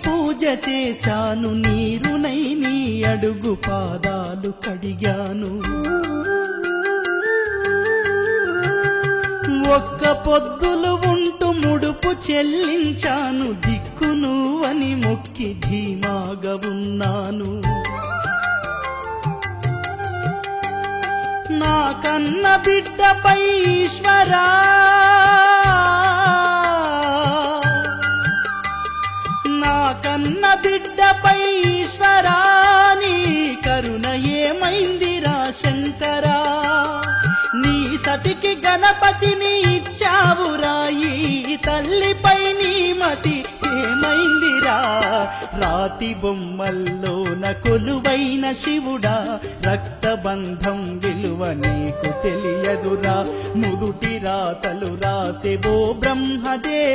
పూజ చేశాను, నీరునై నీ అడుగు పాదాలు కడిగాను. ఒక్క పొద్దులు ఉంటూ ముడుపు చెల్లించాను, దిక్కు నువ్వని మొక్కి ధీమాగా ఉన్నాను. నా కన్న బిడ్డపై ఈశ్వరా నా కన్న బిడ్డపై ఈశ్వరా నీ కరుణ ఏమైందిరా శంకరా, నీ సతికి గణపతిని ఇచ్చావురా, ఈ తల్లిపై నీ మతి ఏమైందిరా. రాతి బొమ్మల్లోన కొలువైన శివుడా, రక్తబంధం విలువ నీకు తెలియదురా, ముదుటి రాతలు రాసెవో బ్రహ్మదేవ